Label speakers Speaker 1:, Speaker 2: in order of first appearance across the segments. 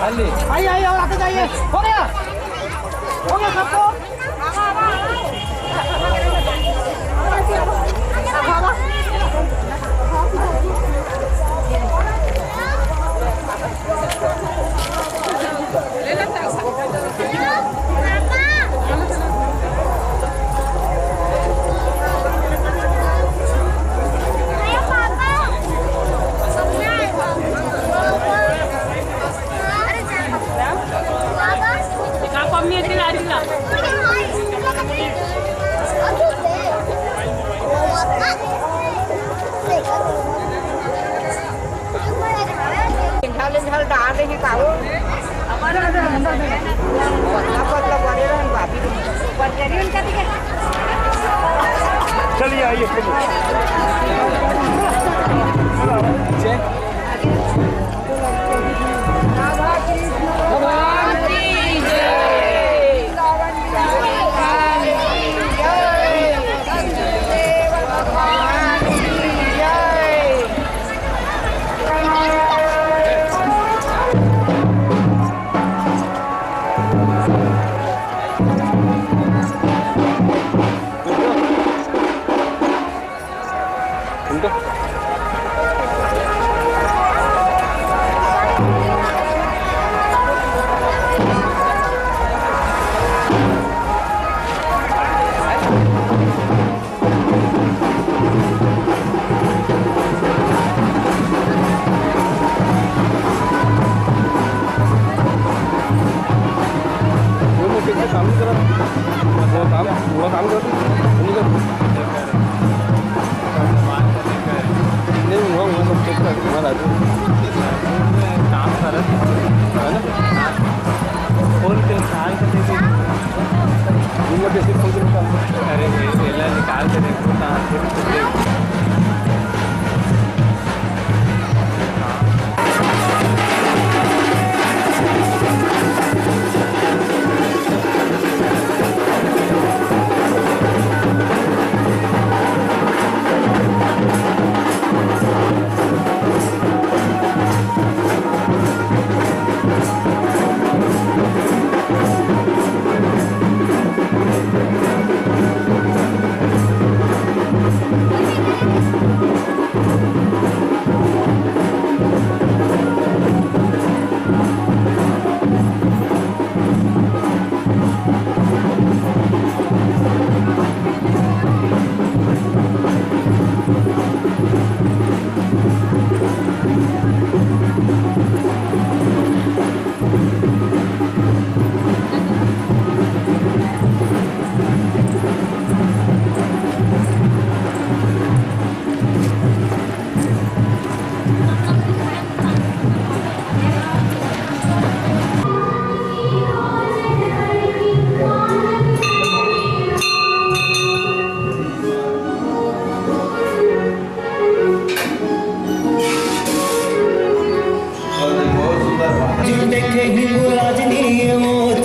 Speaker 1: आइए आइए और आते जाइए। हो गया सबको। lên hơi đá đây như cậu चलिए आइए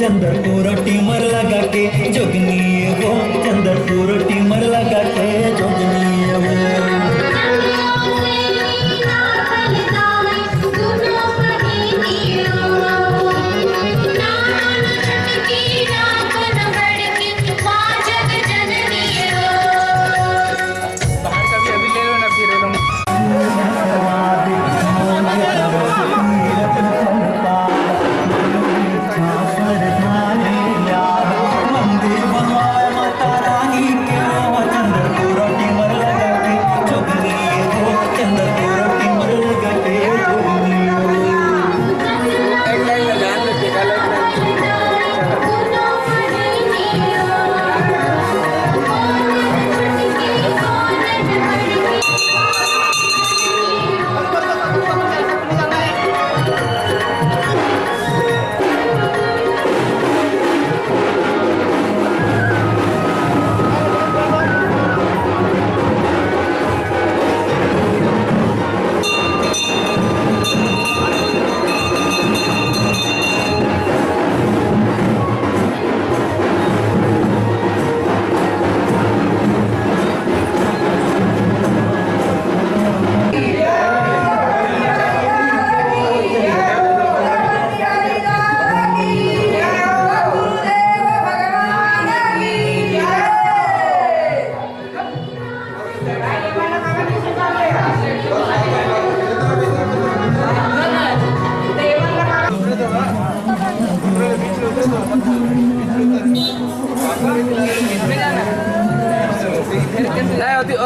Speaker 2: चंद्रपुर टीमर लगा के जोगनी वो चंद्रपुर टीमर लगा के जोगनी वो मंदिर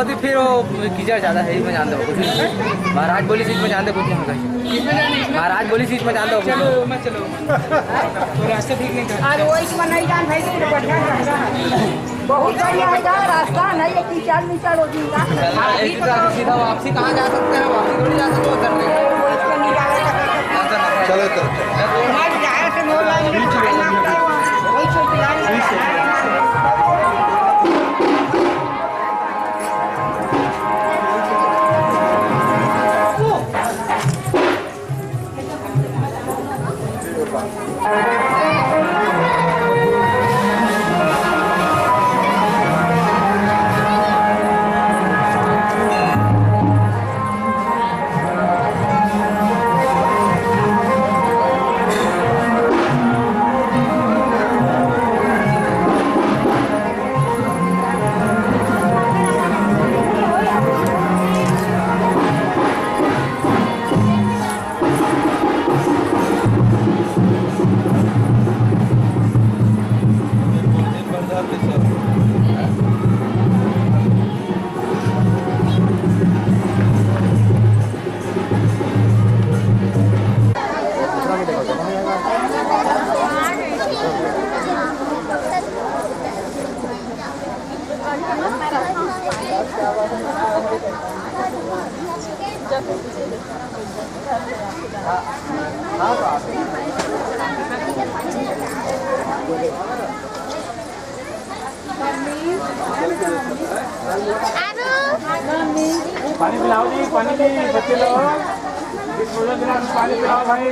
Speaker 3: कहती फिर वो कीचड़ ज़्यादा है इसमें जान दो कुछ नहीं। महाराज बोली सीट में जान दो कुछ नहीं होगा। महाराज बोली सीट में जान दो चलो मैं चलो रास्ता ठीक नहीं था।
Speaker 1: और वो इसमें नहीं जान भाई तो बढ़िया रहेगा। बहुत बढ़िया है रास्ता नहीं है कीचड़ मीचड़ हो जाएगा।
Speaker 3: सीधा वापसी कहाँ जा सकते हैं? वापसी थोड़ी जा सकते हो करने।
Speaker 4: चलो तो
Speaker 5: पानी पिलाओ जी, पानी की बच्चे लोग पानी पिलाओ भाई।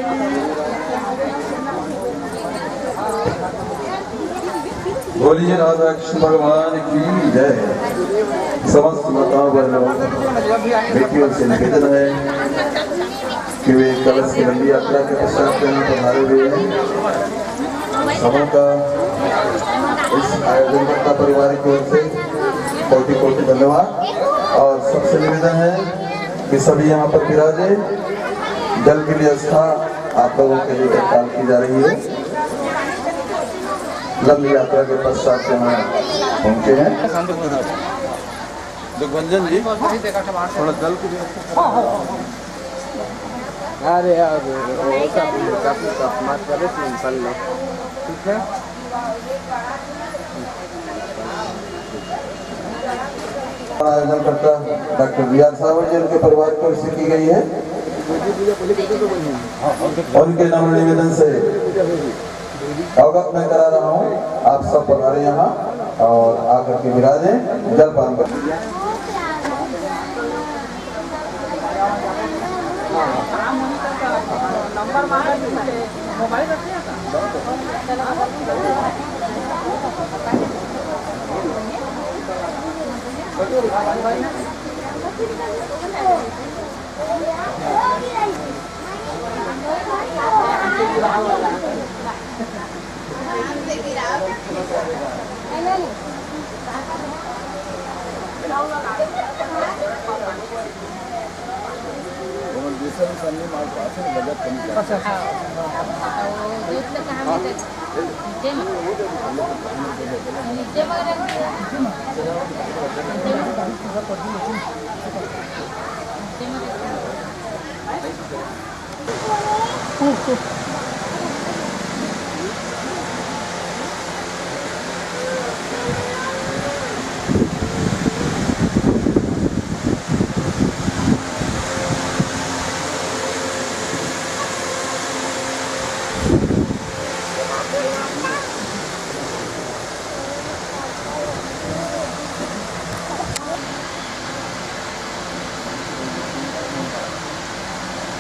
Speaker 4: बोलिए राधा कृष्ण भगवान की जय। समस्त माताओं बहनों बेटियों से निवेदन है कि वे कलश की लंबी यात्रा के पश्चात यहाँ पधारे हुए हैं। सभा का इस आयोजन करता परिवार की ओर से कोटि कोटि धन्यवाद। और सबसे निवेदन है कि सभी यहाँ पर विराजे। जल की व्यवस्था आप लोगों के लिए तत्काल की जा रही है। लंबी यात्रा के पश्चात यहाँ पहुँचे हैं। दुर्गंजन जी थोड़ा जल की व्यवस्था।
Speaker 3: अरे यार काफी मत करे सिंपल लो ठीक है।
Speaker 4: आयोजन करता डॉक्टर बी.आर. सावंत जी उनके परिवार की ओर से की गई है। और उनके नाम निवेदन से अवगत मैं करा रहा हूँ। आप सब पधारे यहाँ और आकर के विराजे जलपान कर।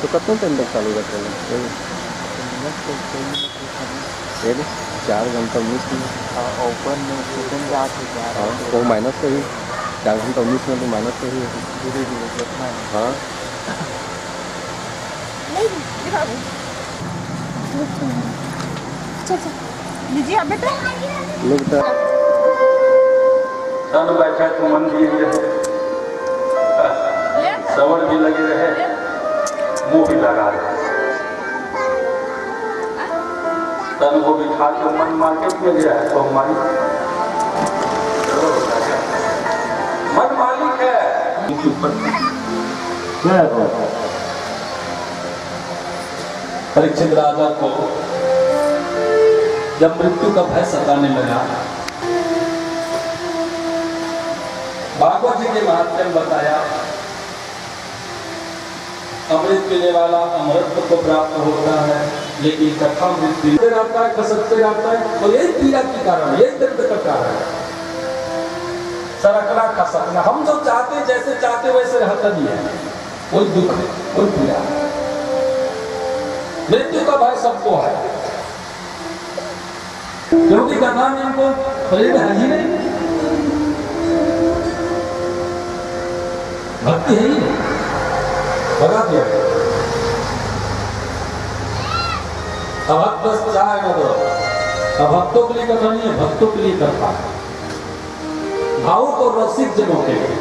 Speaker 6: तो कितना टाइम तक चालू रहता है? 4 घंटा 19 मिनट।
Speaker 3: ओपन में सेकंड जात है क्या?
Speaker 6: हाँ वो माइनस से ही 4 घंटा 19 मिनट माइनस से ही है।
Speaker 3: धीरे धीरे देखना है।
Speaker 6: हाँ
Speaker 1: लीजिए अब बेटा।
Speaker 6: लोग तो
Speaker 7: सन बैठे तो मन भी रहे, सवर भी लगे रहे, मुंह भी लगा रहे। तन को बिठा के मन मार्केट में गया है तो हमारी मन मालिक है। की उत्पत्ति। परीक्षित राजा को जब मृत्यु का भय सताने लगा, भागवत जी के महात्म्य में बताया अमृत पीने वाला अमृत को प्राप्त होता है, लेकिन कथा मृत्यु रहता है, खसकते रहता है, तो यही पीड़ा के कारण, यही दर्द का कारण है। सरकना खसकना, हम जो चाहते जैसे चाहते वैसे रहता नहीं है, कोई दुख है, कोई पीड़ा। मृत्यु का भय सबको है, क्योंकि कथा में इनको प्रेम है ही नहीं, भक्ति है ही नहीं, भगा दिया। अभक्त चाहे न करो, अभक्तों के लिए कथा नहीं है, भक्तों के लिए करता है, भावुक और रसिक जनों के लिए,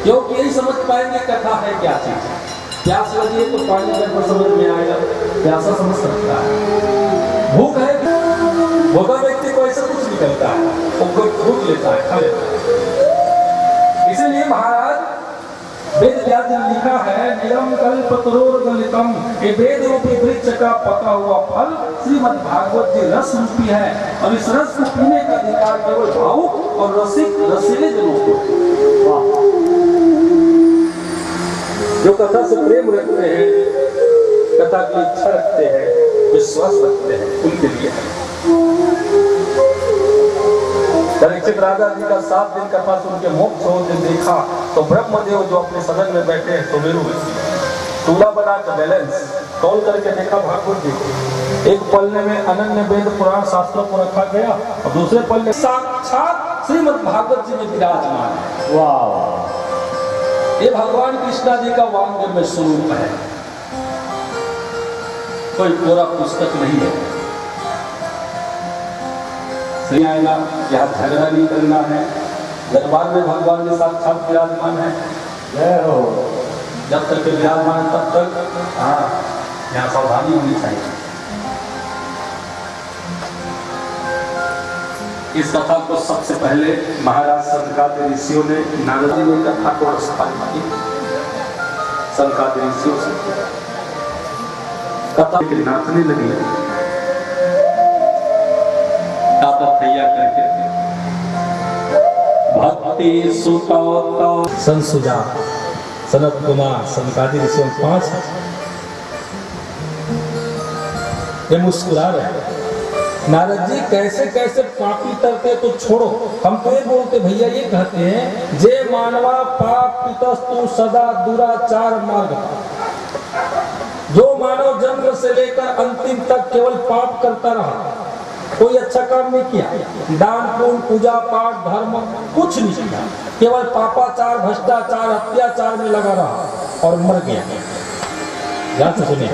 Speaker 7: क्योंकि यही समझ पाएंगे कथा है क्या चीज। प्यास लगी है तो पानी पर समझ में आएगा, प्यासा समझ सकता है। भूख है, भूखा व्यक्ति को ऐसा कुछ निकलता है, वो भूख लेता है, खा लेता है। इसीलिए महाराज वेद व्यास ने लिखा है, निरम कल्प तरोर गलितम, ये वेद रूपी वृक्ष का पका हुआ फल श्रीमद् भागवत जी रस रूपी है, और इस रस को पीने का अधिकार केवल भावुक और रसिक रसीले जनों को, जो कथा से प्रेम रखते हैं, कथा की इच्छा रखते हैं, विश्वास रखते हैं, उनके लिए है। परीक्षित राजा जी का 7 दिन कथा सुन के मोक्ष होते देखा तो ब्रह्मदेव जो अपने सदन में बैठे हैं सुमेरु चूल्हा बना कर बैलेंस तोल करके देखा भागवत जी को। एक पलने में अनन्य वेद पुराण शास्त्रों को रखा गया और दूसरे पलने साक्षात श्रीमद् भागवत जी में विराजमान है। वाह, ये भगवान कृष्णा जी का वांग में स्वरूप है, कोई पूरा पुस्तक नहीं है। आएगा, यहाँ झगड़ा नहीं करना है, दरबार में भगवान के साक्षात विराजमान है, जय हो। जब तक विराजमान तब तक हाँ यहाँ सावधानी होनी चाहिए। इस कथा को सबसे पहले महाराज संकादि ऋषियों ने, नारद जी ने कथा को स्थापित की संकादि ऋषियों से। कथा नाचने लगी, तैयार करके भक्ति सुता संसुजा सनत कुमार संकादि ऋषि 5 ये मुस्कुरा रहे। नारद जी कैसे कैसे पापी करते तो छोड़ो, हम तो ये बोलते भैया, ये कहते हैं जे मानवा पाप पितस्तु सदा दुराचार मार्ग, जो मानव जन्म से लेकर अंतिम तक केवल पाप करता रहा, कोई अच्छा काम नहीं किया, दान पुण्य पूजा पाठ धर्म कुछ नहीं किया, केवल पापाचार भ्रष्टाचार अत्याचार में लगा रहा और मर गया। ध्यान से सुनिए,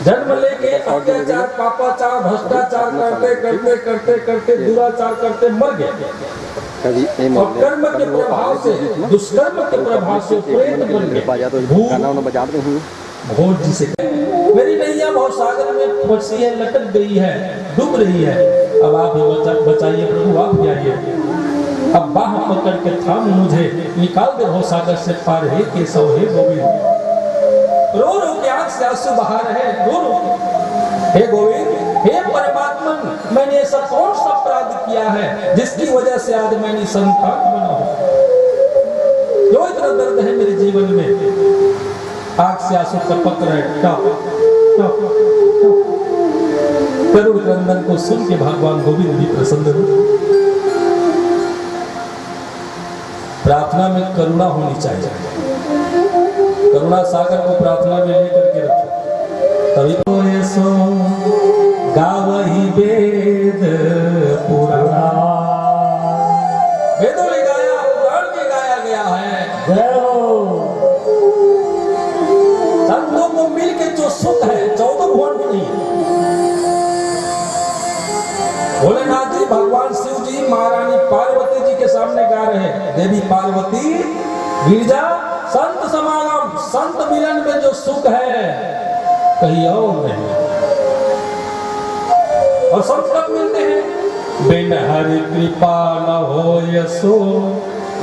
Speaker 7: जन्म लेके अत्याचार पापाचार भ्रष्टाचार करते करते करते करते दुराचार करते मर गया, और कर्म के प्रभाव से, दुष्कर्म के प्रभाव से प्रेत बन गए। भोज जिसे मेरी नैया बहुत सागर में फंसी है, लटक गई है, डूब रही है, अब आप ही बचाइए प्रभु, आप ही आइए, अब बाह पकड़ के थाम मुझे, निकाल दे भव सागर से पार, हे केशव हे गोविंद। रो रो के आंख से आंसू बहा रहे, रो रो के, हे गोविंद हे परमात्मन, मैंने ऐसा कौन सा अपराध किया है जिसकी वजह से आज मैंने संतान बना हूं, जो इतना दर्द है मेरे जीवन में। आंख से आंसू टपक रहे, करुण क्रंदन को सुन के भगवान गोविंद भी प्रसन्न हुए। प्रार्थना में करुणा होनी चाहिए, करुणा सागर को प्रार्थना में लेकर के रखो, तभी तो ऐसो गावही वेद पुराण, वेदों में गाया, पुराण में गाया गया है। जय हो। संतों को मिलकर जो सुख है 14 भुवन में नहीं। भोलेनाथ जी भगवान शिव जी महारानी पार्वती जी के सामने गा रहे हैं, देवी पार्वती गिरजा संत समागम, संत मिलन में जो सुख है कहीं और नहीं। और संत कब मिलते हैं? बिन हरि कृपा न हो यसो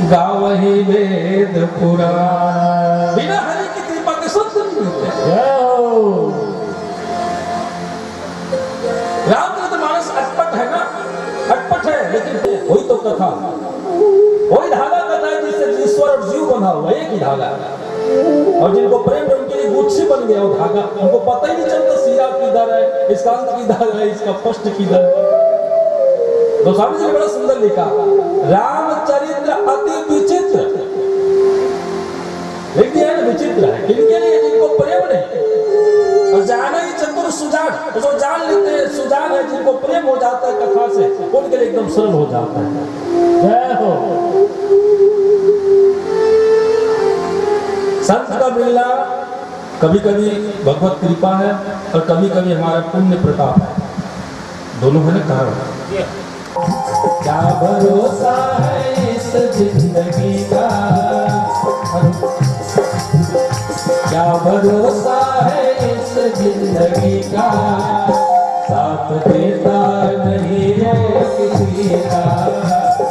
Speaker 7: गावहि वेद पुराण। बिना हरि की कृपा के सब कुछ मिलते हैं। रामचरितमानस अटपट है ना, अटपट है, लेकिन वही तो कथा, वही धागा कथा है जिससे ईश्वर और जीव बना हुआ, एक ही धागा। और जिनको प्रेम है उनके लिए गुच्छी बन गया वो धागा, उनको पता ही नहीं चलता सिरा किधर है, इसका अंत किधर है, इसका फर्स्ट किधर है। तो स्वामी जी ने बड़ा सुंदर लिखा, रामचरित्र अति विचित्र। लिख दिया है ना, विचित्र है किनके लिए? जिनको प्रेम नहीं और जाना ही चतुर सुजान, उसको जान लेते हैं सुजान है, जिनको प्रेम हो जाता है कथा से उनके लिए एकदम सरल हो जाता है। जय हो। संत का मिलना कभी कभी भगवत कृपा है और कभी कभी हमारा पुण्य प्रताप है, दोनों है ना कारण। क्या भरोसा है इस जिंदगी का, क्या भरोसा है इस जिंदगी का, साथ देता नहीं है किसी का,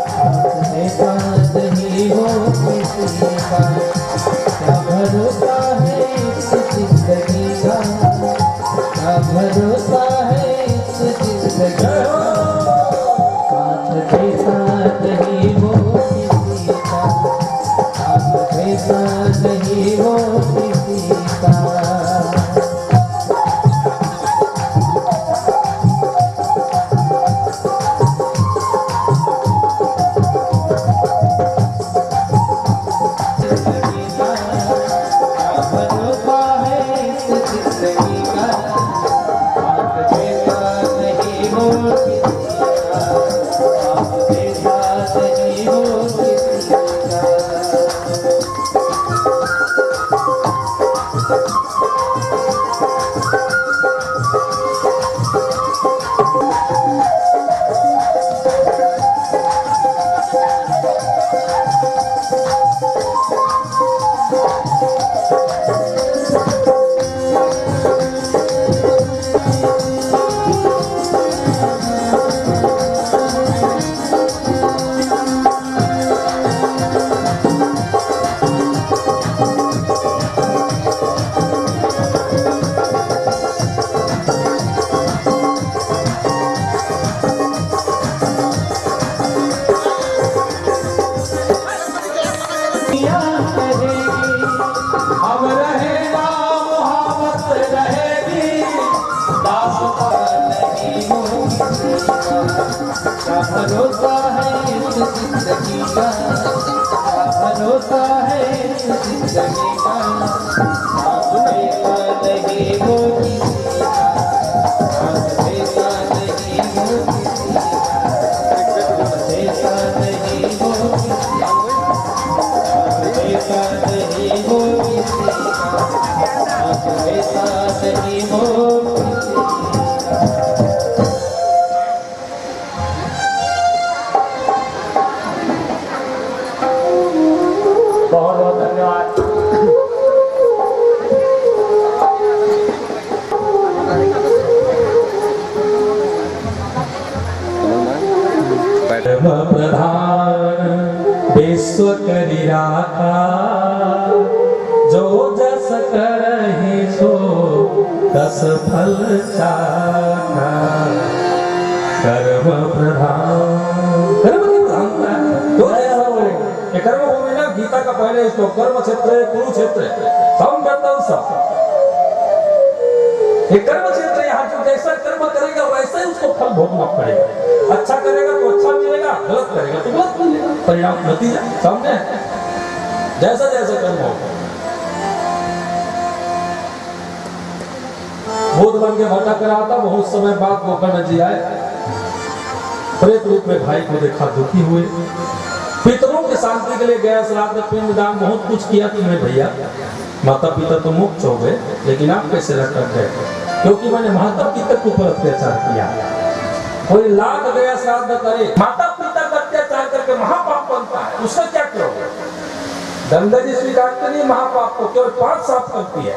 Speaker 7: साथ देता नहीं हो किसी का। क्या भरोसा है इस जिंदगी का, क्या भरोसा है इस जिंदगी का, साथ देता नहीं हो किसी का, साथ देता नहीं हो किसी का। भरोसा है इस जिंदगी का, भरोसा है इस जिंदगी का, साथ देता नहीं हो किसी का, साथ देता नहीं हो किसी का, साथ देता नहीं हो किसी का, साथ देता नहीं हो किसी का, साथ देता नहीं हो किसी का। बहुत बहुत धन्यवाद। परम प्रधान विश्व करि राखा, जो जस करहि सो तस फल चाखा। कर्म प्रधान, कर्म की प्रधानता है। तो ये कर्म भूमि ना, गीता का पहले श्लोक, कर्म क्षेत्र कुरुक्षेत्र संवर्तन सब। ये कर्म क्षेत्र, यहाँ जो जैसा कर्म करेगा वैसा ही उसको फल भोगना पड़ेगा। अच्छा करेगा तो अच्छा मिलेगा, गलत करेगा तो गलत मिलेगा, परिणाम नतीजा सामने। जैसा जैसा कर्म होगा। बोध बन के भटक रहा था, बहुत समय बाद गोकर्ण जी आए, प्रेत रूप में भाई को देखा, दुखी हुए, पितरों की शांति के लिए गया, श्राद्ध पिंडदान बहुत कुछ किया कि मैं भैया माता पिता तो मुक्त हो गए, लेकिन आप कैसे रख गए? क्योंकि मैंने माता पिता के ऊपर अत्याचार किया। कोई लाद गया श्राद्ध करे, माता पिता का अत्याचार करके महापाप बनता है, उसका क्या करोगे? गंगा जी स्वीकारते नहीं महापाप को, केवल 5 साफ करती है।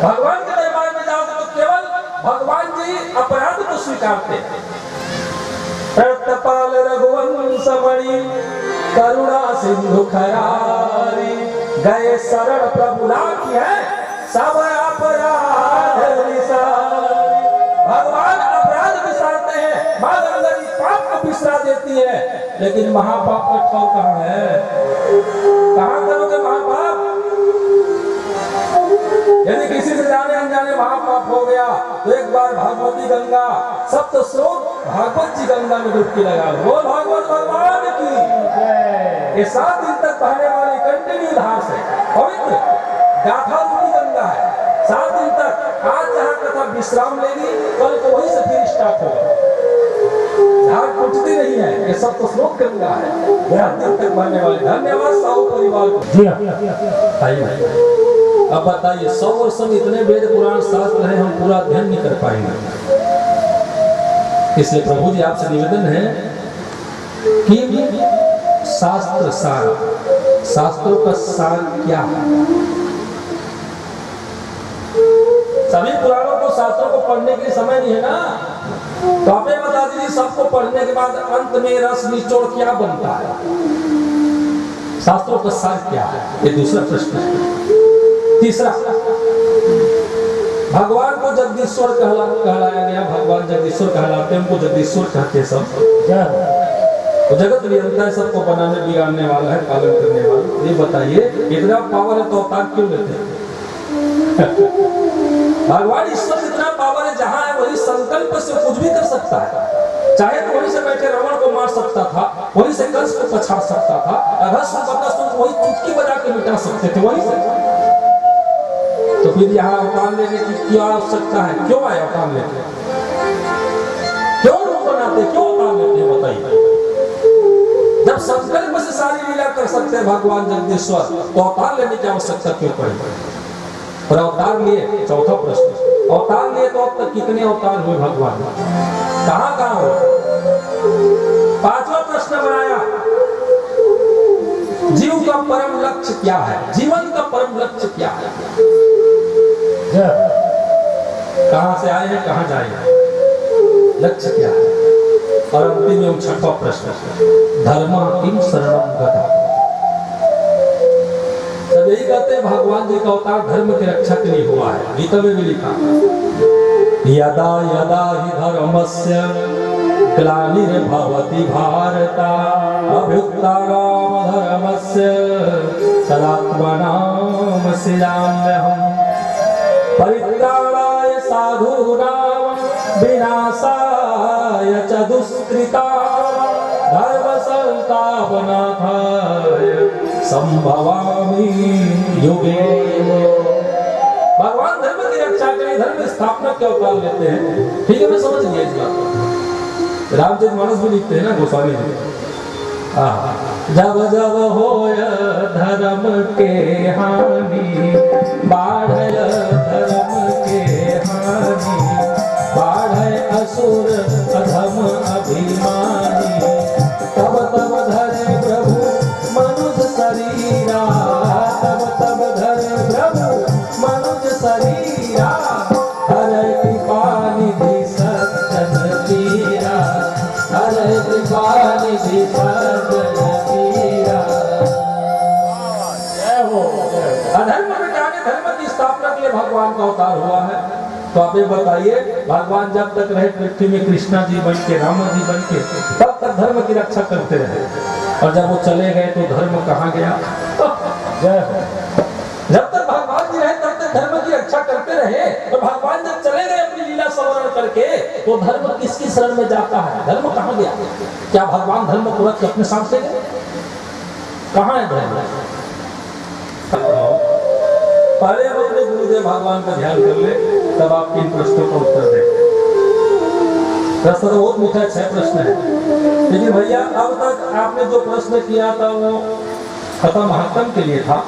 Speaker 7: भगवान के दरबार में जाओगे तो केवल भगवान जी अपराध को स्वीकारते हैं। रत्नपाल रघुवंश मणि करुणा सिंधु खरारी, गए शरण प्रभु की है सब अपराध विसारी। भगवान अपराध विसारते हैं, माँ गंगा जी पाप को बिसरा देती है, लेकिन महापाप का ठौर कहाँ है? कहाँ करोगे महापाप? यदि किसी से जाने अनजाने महापाप हो गया तो एक बार भागवती गंगा सप्त स्रोत भागवत जी गंगा में डुबकी लगा लो। बोल भागवत भगवान की। ये 7 दिन तक बहने वाली कंटिन्यू धार से पवित्र गाथा रूपी गंगा है। 7 दिन तक आज जहाँ कथा विश्राम लेगी, कल को वहीं से फिर स्टार्ट होगा। धार टूटती नहीं है, ये सब तो स्रोत गंगा है। 7 दिन तक बहने वाली। धन्यवाद साहू परिवार को। जी हाँ, अब बताइए 100 वर्षों में इतने वेद पुराण शास्त्र हैं, हम पूरा अध्ययन नहीं कर पाएंगे। इसलिए प्रभु जी आपसे निवेदन है कि शास्त्र सार, शास्त्रों का सार क्या है? सभी पुराणों को शास्त्रों को पढ़ने के लिए समय नहीं है ना, तो आप बता दीजिए सबको पढ़ने के बाद अंत में रस निचोड़ क्या बनता है? शास्त्रों का सार क्या है? ये दूसरा प्रश्न है। तीसरा, भगवान को जगदीश्वर कहलाया गया। भगवान जगदीश्वर कहलाते हैं, उनको जगदीश्वर कहते हैं सब। तो जगत नियंता है, सबको बनाने बिगाड़ने वाला है, पालन करने वाला। ये बताइए इतना पावर है तो अवतार क्यों लेते हैं? भगवान ईश्वर इतना पावर है, जहां है वही संकल्प से कुछ भी कर सकता है। चाहे तो वहीं से बैठे रावण को मार सकता था, वहीं से कंस को पछाड़ सकता था, वही चुटकी बजा के मिटा सकते थे वहीं से। तो फिर यहाँ अवतार लेने की क्या आवश्यकता है? क्यों आए अवतार लेके? क्यों रूप बनाते, क्यों अवतार लेते? बताइए। जब संकल्प से सारी लीला कर सकते हैं भगवान जगदीश्वर, तो अवतार लेने की आवश्यकता क्यों पड़ी? और अवतार लिए, चौथा प्रश्न, अवतार लिए तो अब तक कितने अवतार हुए भगवान? कहाँ कहाँ हुए? 5वां प्रश्न बनाया, जीव का परम लक्ष्य क्या है? जीवन का परम लक्ष्य क्या है? कहां से आए हैं, कहां जाएंगे, लक्ष्य क्या है? और अंतिम एवं 6वां प्रश्न, धर्म किम शरणं गता। सब यही कहते हैं भगवान जी का अवतार धर्म की रक्षा के लिए हुआ है। गीता में भी लिखा, यदा यदा हि धर्मस्य ग्लानिर्भवति भारत अभ्युत्थानं धर्मस्य तदात्मनां सृजाम्यहम् परित्राणाय साधूनां विनाशाय च दुष्कृतां धर्म संस्थापनार्थाय संभवामि युगे। भगवान धर्म की रक्षा के लिए धर्म स्थापना के अवतार लेते हैं। ठीक है, मैं समझ गया इस बात को। रामचरितमानस भी लिखते हैं ना गोस्वामी जी, जब जब होय धर्म के हानि, बाढ़य धर्म के हानि, बाढ़य असुर अधम अभिमानी, तब तब धरे प्रभु मनुज शरीरा, तब तब धरे प्रभु मनुज शरीरा, हरे कृपा निधि सज्जन पीरा, हरे कृपा निधि सज्जन पीरा। अधर्म मिटाने धर्म की स्थापना के लिए भगवान का अवतार हुआ है। तो आप ये बताइए, भगवान जब तक रहे पृथ्वी में कृष्णा जी बन के, राम जी बन के, तब तक धर्म की रक्षा करते रहे। और जब वो चले गए तो धर्म कहाँ गया? जब तक भगवान जी रहे तब तक धर्म की रक्षा करते रहे, और भगवान जब चले गए अपनी लीला संवरण करके, तो धर्म किसकी शरण में जाता है? धर्म कहाँ गया? क्या भगवान धर्म को रख के अपने साथ से गए? कहाँ है धर्म? पहले हम अपने गुरुदेव भगवान का ध्यान कर ले, तब आपके इन प्रश्नों का उत्तर दें। प्रश्न तो बहुत मीठा 6 प्रश्न है, लेकिन भैया अब तक आपने जो प्रश्न किया था वो खत्म महत्तम के लिए था,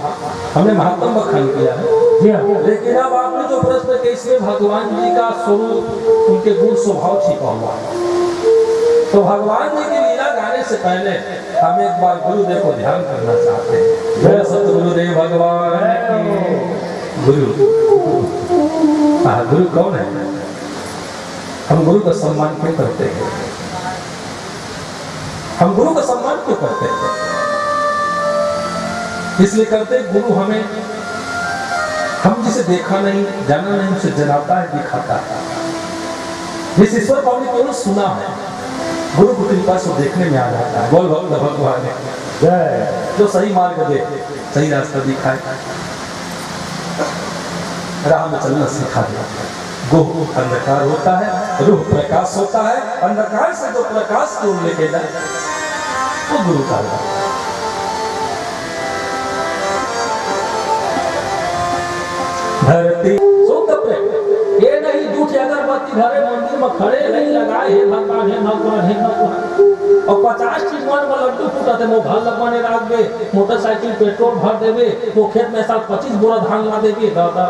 Speaker 7: हमने महत्तम बखान किया है। लेकिन अब आपने जो प्रश्न किया, इसमें भगवान जी का स्वरूप, उनके गुण स्वभाव छिपा हुआ है। तो भगवान जी की लीला गाने से पहले हम एक बार गुरुदेव को ध्यान करना चाहते हैं। जय सतगुरुदेव भगवान की। गुरु, गुरु कौन है? हम गुरु का सम्मान क्यों करते हैं? हम गुरु का सम्मान क्यों करते हैं? इसलिए करते गुरु हमें, हम जिसे देखा नहीं जाना नहीं उसे जनाता है, दिखाता है। जिस ईश्वर को हमने केवल सुना है, गुरु की कृपा से देखने में आ जाता है। बोल भक्त भगवान जय, जो सही मार्ग दे, सही रास्ता दिखाए, राह में चलना सिखा दे। गोह अंधकार होता है, रूह प्रकाश होता है। अंधकार से जो प्रकाश की ओर लेके जाए वो गुरु का है। धरती शुद्ध प्रेम, ये नहीं झूठी अगरबत्ती घरे मंदिर में खड़े नहीं लगाए हे भगवान हे भगवान हे भगवान, और 50 चीज मन में लड्डू फूटा थे, वो घर लगवाने राख दे, मोटरसाइकिल पेट्रोल भर देवे, वो खेत में साल 25 बोरा धान ला देवे। दादा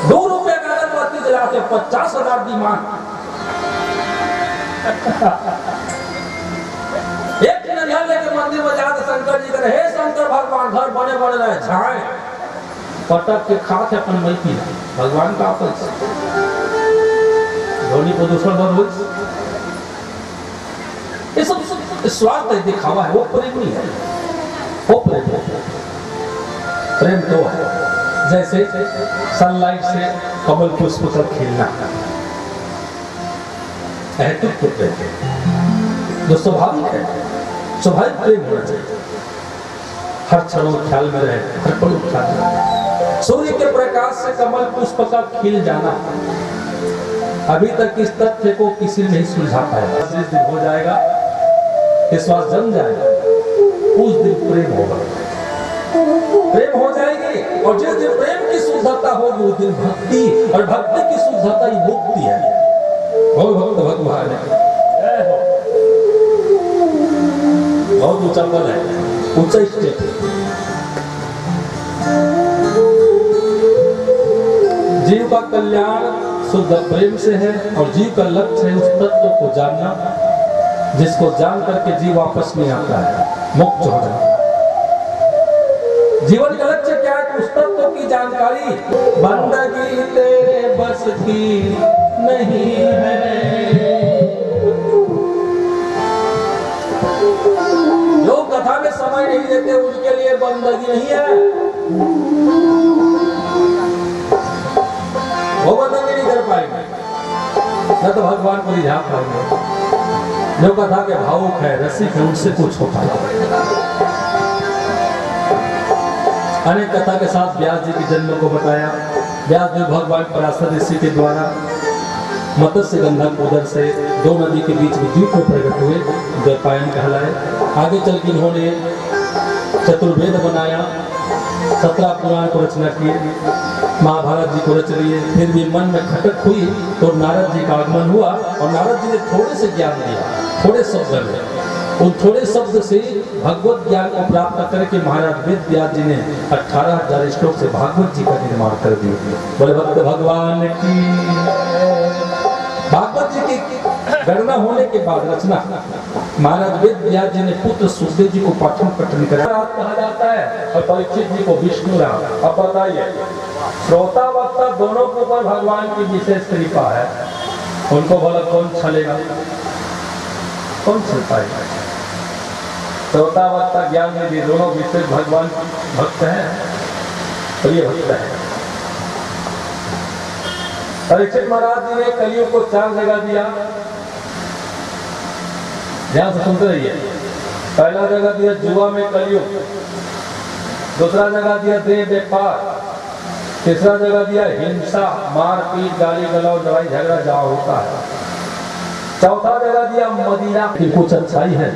Speaker 7: 2 रुपए का अगरबत्ती जला के 50,000 डिमांड। एक नरिया लेके मंदिर में जाते शंकर जी करे, हे शंकर भगवान घर बने बने रहे छाए, पटक के खाते अपन मई पी भगवान का आपस ध्वनि प्रदूषण बंद हो। ये सब स्वार्थ है, दिखावा है, वो प्रेम नहीं है। वो प्रेम है, प्रेम तो है जैसे सनलाइट से कमल पुष्प तक खिलना है, तो प्रेम जो स्वाभाविक है, स्वाभाविक प्रेम होना चाहिए। हर क्षण ख्याल में रहे, हर पल ख्याल में रहे। सूर्य के प्रकाश से कमल पुष्प का खिल जाना, अभी तक इस तथ्य को किसी ने नहीं सुलझा पाया। जिस दिन हो जाएगा, विश्वास जम जाएगा, उस दिन प्रेम होगा, प्रेम हो जाएगी। और जिस दिन प्रेम की शुद्धता होगी उस दिन भक्ति, और भक्ति की शुद्धता ही मुक्ति है। बहुत भक्त भगवान है, बहुत ऊंचा पद है, ऊंचा स्टेप है। जीव का कल्याण शुद्ध प्रेम से है, और जीव का लक्ष्य है उस तत्व को जानना, जिसको जान करके जीव वापस में आता है, मुक्त हो जाता है। जीवन का लक्ष्य क्या है? उस तत्व की जानकारी। बंदगी तेरे बस की नहीं है, जो कथा में समय नहीं देते उनके लिए बंदगी नहीं है, वो बंदगी नहीं कर पाएंगे, न तो भगवान को रिझा पाएंगे। जो कथा के भावुक है, रसिक है, उनसे कुछ हो पाएगा। अनेक कथा के साथ व्यास जी के जन्म को बताया। व्यास जी भगवान पराशर ऋषि के द्वारा मत्स्य गंगा उदर से 2 नदी के बीच में द्वीप में प्रकट हुए, द्वैपायन कहलाए। आगे चल के इन्होंने चतुर्वेद बनाया, 17 पुराण को रचना किए, महाभारत जी को रच लिए। फिर भी मन में खटक हुई तो नारद जी का आगमन हुआ, और नारद जी ने थोड़े से ज्ञान दिया, थोड़े शब्द में। उन थोड़े शब्द से भगवत ज्ञान को प्राप्त करके महाराज वेद व्यास जी ने 18,000 श्लोक से भागवत जी का निर्माण कर दिया। बोले भक्त भगवान की। भागवत जी की गणना होने के बाद रचना महाराज वेद व्यास जी ने पुत्र सुखदेव जी को पाठन पठन कराया कहा जाता है, और परीक्षित जी को विष्णु राम। अब बताइए, श्रोता वक्ता दोनों के ऊपर भगवान की विशेष कृपा है, उनको भला कौन छलेगा, कौन छल पाएगा? श्रोता वक्ता ज्ञान निधि दोनों विशेष भगवान भक्त हैं, प्रिय भक्त है। परीक्षित महाराज जी ने कलियुग को 4 जगह दिया, ध्यान से सुनते रहिए। पहला जगह दिया जुआ में कलियुग, दूसरा जगह दिया देह व्यापार, तीसरा जगह दिया हिंसा, मारपीट, गाली गलौज, लड़ाई झगड़ा जहाँ होता है, चौथा जगह दिया मदिरा की कुछ अच्छाई है,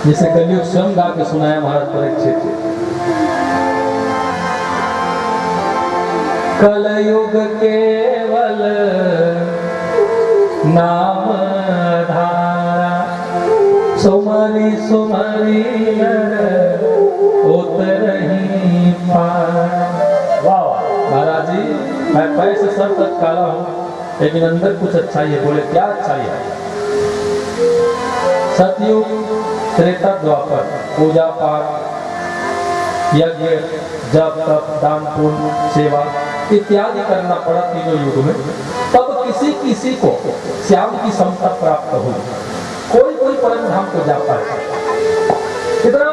Speaker 7: जिसे कलियुग स्वयं गा के सुनाया महाराज परीक्षित। कलयुग केवल नाम धारा, सुमरि सुमरि नर उतरहि पार। वाह महाराज जी, मैं पैर से सर तक काला हूँ, लेकिन अंदर कुछ अच्छाई है। बोले क्या अच्छाई है? सतयुग, त्रेता, द्वापर, पूजा पाठ, यज्ञ, जप तप, दान पुण्य, सेवा इत्यादि करना पड़ा तीनों युग में, तब किसी किसी को श्याम की समता प्राप्त हुई। कोई कोई परम धाम को जा पाए, इतना